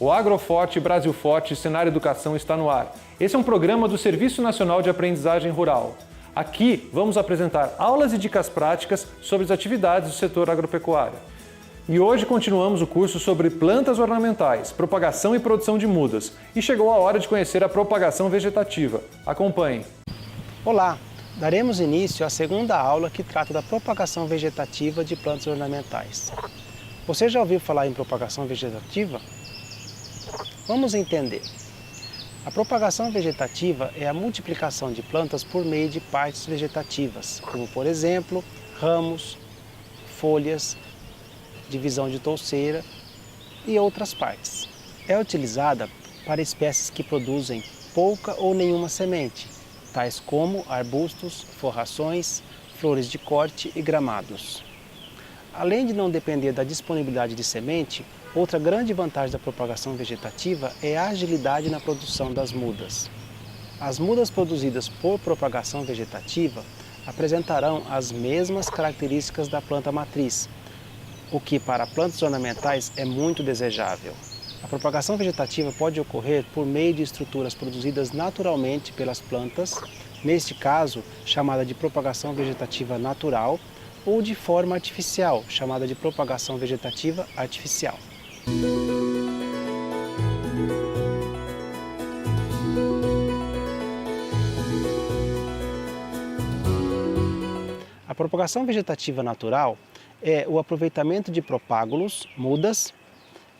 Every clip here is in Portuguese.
O Agroforte Brasil Forte Senar Educação está no ar. Esse é um programa do Serviço Nacional de Aprendizagem Rural. Aqui vamos apresentar aulas e dicas práticas sobre as atividades do setor agropecuário. E hoje continuamos o curso sobre plantas ornamentais, propagação e produção de mudas. E chegou a hora de conhecer a propagação vegetativa. Acompanhe. Olá! Daremos início à segunda aula que trata da propagação vegetativa de plantas ornamentais. Você já ouviu falar em propagação vegetativa? Vamos entender. A propagação vegetativa é a multiplicação de plantas por meio de partes vegetativas, como por exemplo, ramos, folhas, divisão de touceira e outras partes. É utilizada para espécies que produzem pouca ou nenhuma semente, tais como arbustos, forrações, flores de corte e gramados. Além de não depender da disponibilidade de semente, outra grande vantagem da propagação vegetativa é a agilidade na produção das mudas. As mudas produzidas por propagação vegetativa apresentarão as mesmas características da planta matriz, o que para plantas ornamentais é muito desejável. A propagação vegetativa pode ocorrer por meio de estruturas produzidas naturalmente pelas plantas, neste caso chamada de propagação vegetativa natural, ou de forma artificial, chamada de propagação vegetativa artificial. A propagação vegetativa natural é o aproveitamento de propágulos, mudas,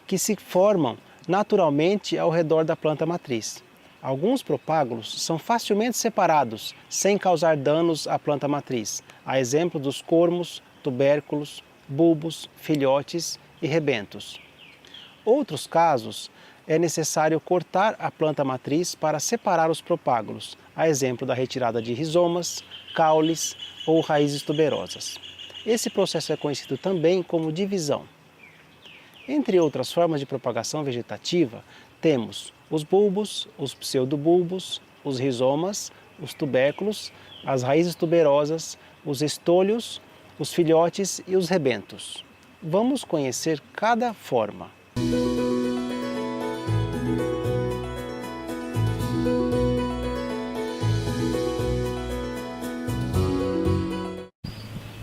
que se formam naturalmente ao redor da planta matriz. Alguns propágulos são facilmente separados, sem causar danos à planta matriz, a exemplo dos cormos, tubérculos, bulbos, filhotes e rebentos. Outros casos, é necessário cortar a planta matriz para separar os propágulos, a exemplo da retirada de rizomas, caules ou raízes tuberosas. Esse processo é conhecido também como divisão. Entre outras formas de propagação vegetativa, temos os bulbos, os pseudobulbos, os rizomas, os tubérculos, as raízes tuberosas, os estolhos, os filhotes e os rebentos. Vamos conhecer cada forma.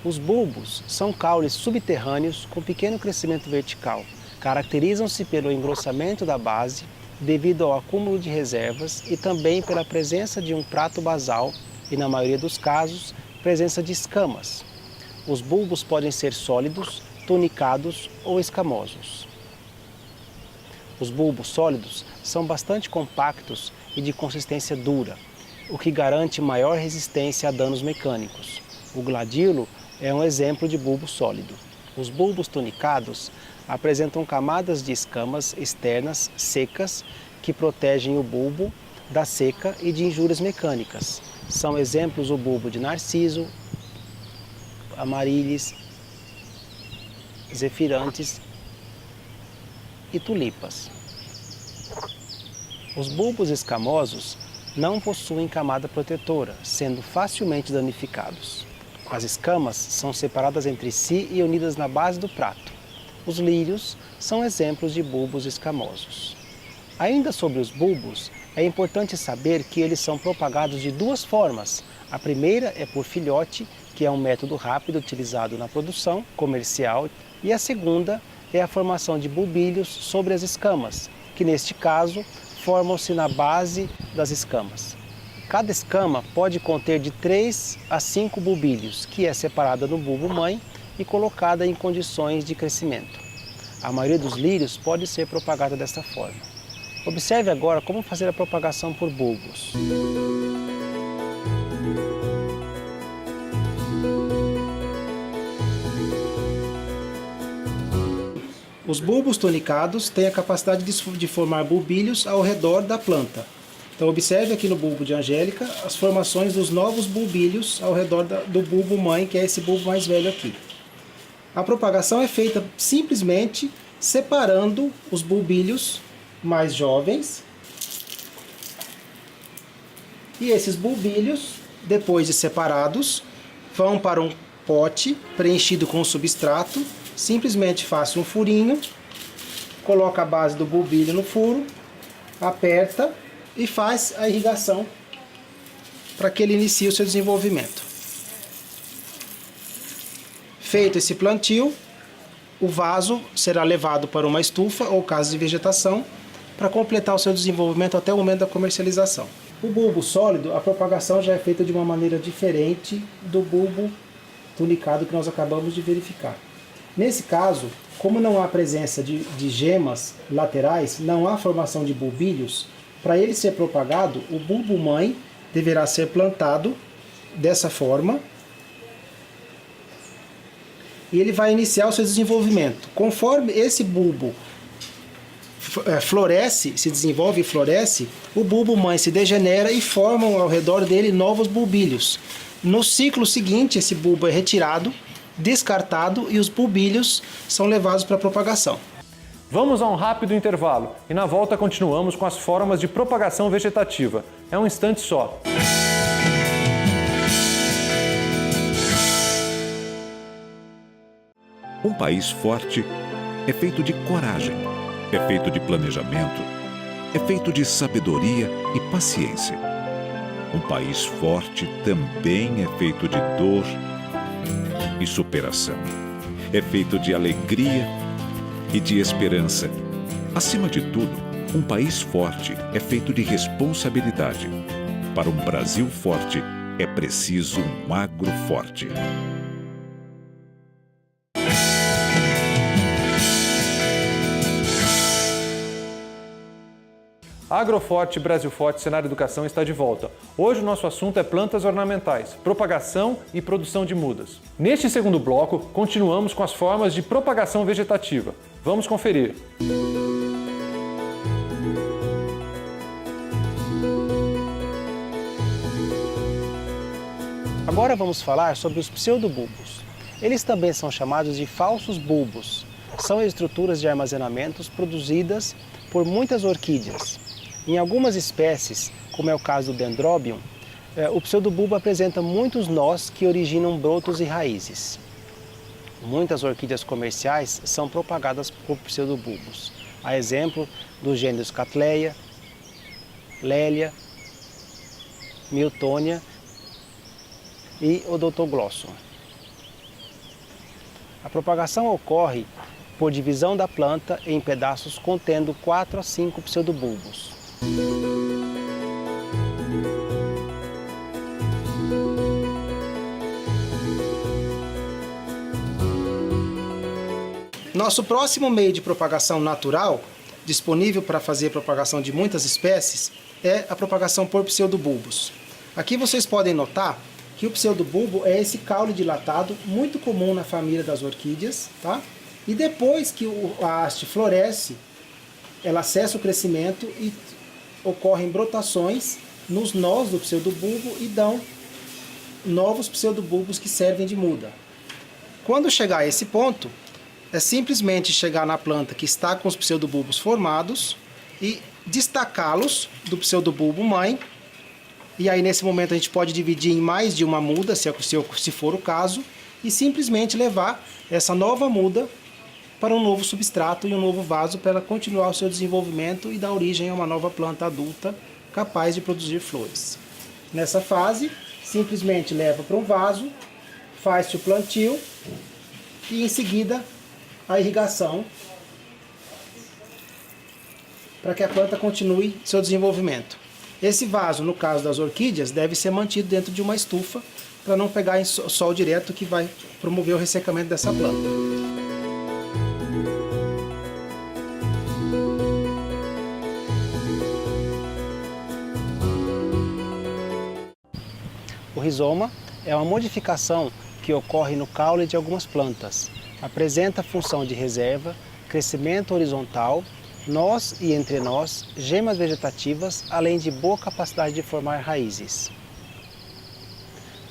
Os bulbos são caules subterrâneos com pequeno crescimento vertical. Caracterizam-se pelo engrossamento da base, devido ao acúmulo de reservas e também pela presença de um prato basal e, na maioria dos casos, presença de escamas. Os bulbos podem ser sólidos, tunicados ou escamosos. Os bulbos sólidos são bastante compactos e de consistência dura, o que garante maior resistência a danos mecânicos. O gladilo é um exemplo de bulbo sólido. Os bulbos tunicados apresentam camadas de escamas externas secas que protegem o bulbo da seca e de injúrias mecânicas. São exemplos o bulbo de narciso, amaryllis, zefirantes e tulipas. Os bulbos escamosos não possuem camada protetora, sendo facilmente danificados. As escamas são separadas entre si e unidas na base do prato. Os lírios são exemplos de bulbos escamosos. Ainda sobre os bulbos, é importante saber que eles são propagados de duas formas. A primeira é por filhote, que é um método rápido utilizado na produção comercial, e a segunda é a formação de bulbilhos sobre as escamas, que neste caso formam-se na base das escamas. Cada escama pode conter de 3 a 5 bulbilhos, que é separada no bulbo-mãe e colocada em condições de crescimento. A maioria dos lírios pode ser propagada desta forma. Observe agora como fazer a propagação por bulbos. Os bulbos tonicados têm a capacidade de formar bulbilhos ao redor da planta. Então observe aqui no bulbo de Angélica as formações dos novos bulbilhos ao redor do bulbo mãe, que é esse bulbo mais velho aqui. A propagação é feita simplesmente separando os bulbilhos mais jovens. E esses bulbilhos, depois de separados, vão para um pote preenchido com substrato. Simplesmente faço um furinho coloca a base do bulbilho no furo, aperta e faz a irrigação para que ele inicie o seu desenvolvimento. Feito esse plantio, o vaso será levado para uma estufa ou casa de vegetação para completar o seu desenvolvimento até o momento da comercialização. O bulbo sólido, a propagação já é feita de uma maneira diferente do bulbo tunicado que nós acabamos de verificar. Nesse caso, como não há presença de gemas laterais, não há formação de bulbilhos, para ele ser propagado, o bulbo mãe deverá ser plantado dessa forma e ele vai iniciar o seu desenvolvimento. Conforme esse bulbo floresce, se desenvolve e floresce, o bulbo mãe se degenera e formam ao redor dele novos bulbilhos. No ciclo seguinte, esse bulbo é retirado, descartado e os bulbilhos são levados para a propagação. Vamos a um rápido intervalo e na volta continuamos com as formas de propagação vegetativa. É um instante só. Um país forte é feito de coragem, é feito de planejamento, é feito de sabedoria e paciência. Um país forte também é feito de dor e superação. É feito de alegria e de esperança. Acima de tudo, um país forte é feito de responsabilidade. Para um Brasil forte, é preciso um agro forte. Agroforte, Brasil Forte, Senar Educação está de volta. Hoje o nosso assunto é plantas ornamentais, propagação e produção de mudas. Neste segundo bloco, continuamos com as formas de propagação vegetativa. Vamos conferir. Agora vamos falar sobre os pseudobulbos. Eles também são chamados de falsos bulbos. São estruturas de armazenamentos produzidas por muitas orquídeas. Em algumas espécies, como é o caso do Dendrobium, o pseudobulbo apresenta muitos nós que originam brotos e raízes. Muitas orquídeas comerciais são propagadas por pseudobulbos. A exemplo dos gêneros Cattleya, Lélia, Miltonia e Odontoglossum. A propagação ocorre por divisão da planta em pedaços contendo 4 a 5 pseudobulbos. Nosso próximo meio de propagação natural, disponível para fazer propagação de muitas espécies, é a propagação por pseudobulbos. Aqui vocês podem notar que o pseudobulbo é esse caule dilatado, muito comum na família das orquídeas, tá? E depois que a haste floresce, ela cessa o crescimento e ocorrem brotações nos nós do pseudobulbo e dão novos pseudobulbos que servem de muda. Quando chegar a esse ponto, é simplesmente chegar na planta que está com os pseudobulbos formados e destacá-los do pseudobulbo mãe. E aí nesse momento a gente pode dividir em mais de uma muda, se for o caso, e simplesmente levar essa nova muda para um novo substrato e um novo vaso para ela continuar o seu desenvolvimento e dar origem a uma nova planta adulta capaz de produzir flores. Nessa fase, simplesmente leva para um vaso, faz-se o plantio e em seguida a irrigação para que a planta continue seu desenvolvimento. Esse vaso, no caso das orquídeas, deve ser mantido dentro de uma estufa para não pegar em sol direto que vai promover o ressecamento dessa planta. O rizoma é uma modificação que ocorre no caule de algumas plantas. Apresenta função de reserva, crescimento horizontal, nós e entre nós, gemas vegetativas, além de boa capacidade de formar raízes.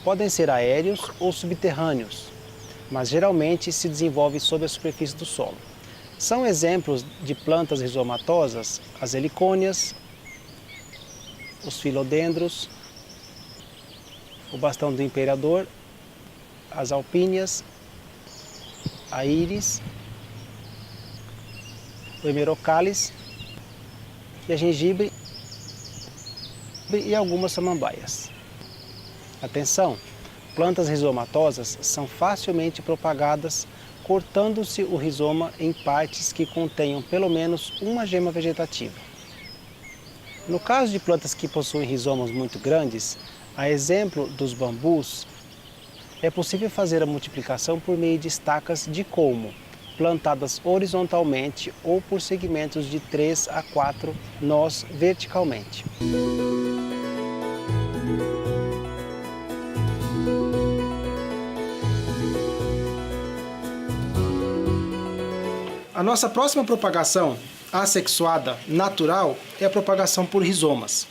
Podem ser aéreos ou subterrâneos, mas geralmente se desenvolve sob a superfície do solo. São exemplos de plantas rizomatosas as helicônias, os filodendros, o bastão do imperador, as alpíneas, a íris o Hemerocallis e a gengibre e algumas samambaias. Atenção! Plantas rizomatosas são facilmente propagadas cortando-se o rizoma em partes que contenham pelo menos uma gema vegetativa. No caso de plantas que possuem rizomas muito grandes, a exemplo dos bambus, é possível fazer a multiplicação por meio de estacas de colmo, plantadas horizontalmente ou por segmentos de 3 a 4 nós verticalmente. A nossa próxima propagação assexuada natural é a propagação por rizomas.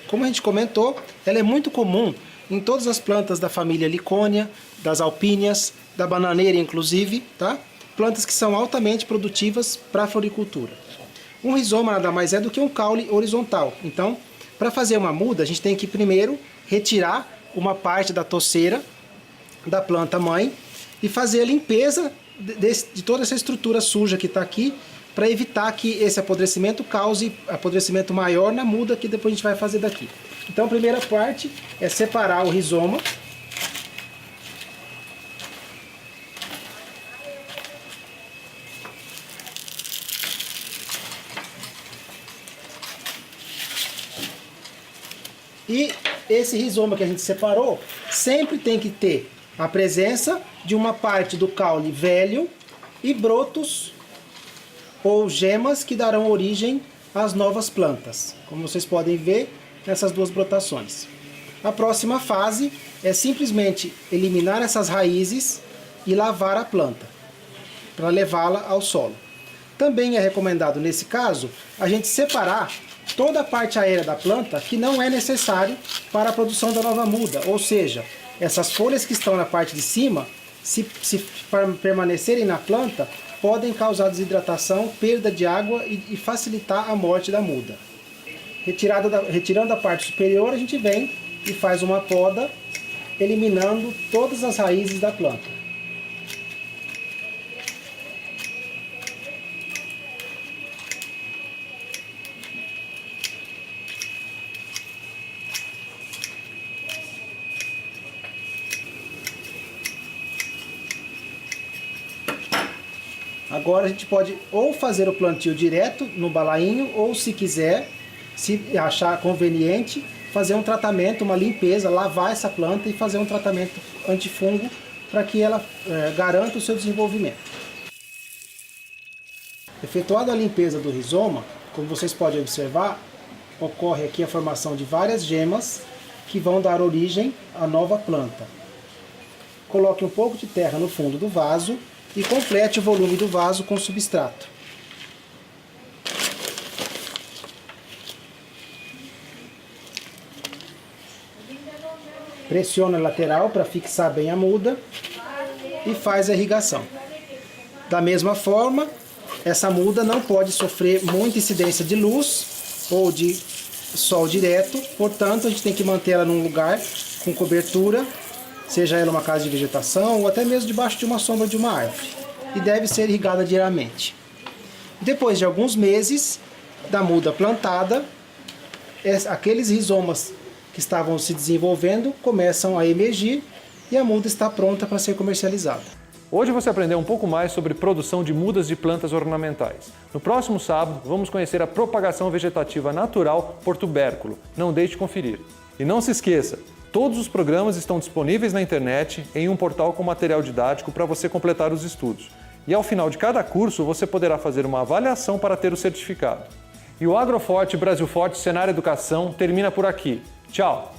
Como a gente comentou, ela é muito comum em todas as plantas da família Licônia, das alpíneas, da bananeira inclusive, tá? Plantas que são altamente produtivas para a floricultura. Um rizoma nada mais é do que um caule horizontal. Então, para fazer uma muda, a gente tem que primeiro retirar uma parte da toceira da planta mãe e fazer a limpeza de toda essa estrutura suja que está aqui, para evitar que esse apodrecimento cause apodrecimento maior na muda que depois a gente vai fazer daqui. Então a primeira parte é separar o rizoma. E esse rizoma que a gente separou sempre tem que ter a presença de uma parte do caule velho e brotos ou gemas que darão origem às novas plantas, como vocês podem ver nessas duas brotações. A próxima fase é simplesmente eliminar essas raízes e lavar a planta, para levá-la ao solo. Também é recomendado, nesse caso, a gente separar toda a parte aérea da planta que não é necessário para a produção da nova muda, ou seja, essas folhas que estão na parte de cima, se permanecerem na planta, podem causar desidratação, perda de água e facilitar a morte da muda. Retirando a parte superior, a gente vem e faz uma poda, eliminando todas as raízes da planta. Agora a gente pode ou fazer o plantio direto no balainho, ou se quiser, se achar conveniente, fazer um tratamento, uma limpeza, lavar essa planta e fazer um tratamento antifungo para que ela garanta o seu desenvolvimento. Efetuada a limpeza do rizoma, como vocês podem observar, ocorre aqui a formação de várias gemas que vão dar origem à nova planta. Coloque um pouco de terra no fundo do vaso e complete o volume do vaso com substrato. Pressiona a lateral para fixar bem a muda e faz a irrigação. Da mesma forma, essa muda não pode sofrer muita incidência de luz ou de sol direto, portanto a gente tem que manter ela num lugar com cobertura, seja ela uma casa de vegetação ou até mesmo debaixo de uma sombra de uma árvore, e deve ser irrigada diariamente. Depois de alguns meses da muda plantada, aqueles rizomas que estavam se desenvolvendo começam a emergir e a muda está pronta para ser comercializada. Hoje você aprendeu um pouco mais sobre produção de mudas de plantas ornamentais. No próximo sábado, vamos conhecer a propagação vegetativa natural por tubérculo. Não deixe de conferir. E não se esqueça, todos os programas estão disponíveis na internet em um portal com material didático para você completar os estudos. E ao final de cada curso, você poderá fazer uma avaliação para ter o certificado. E o Agroforte Brasil Forte Senar Educação termina por aqui. Tchau!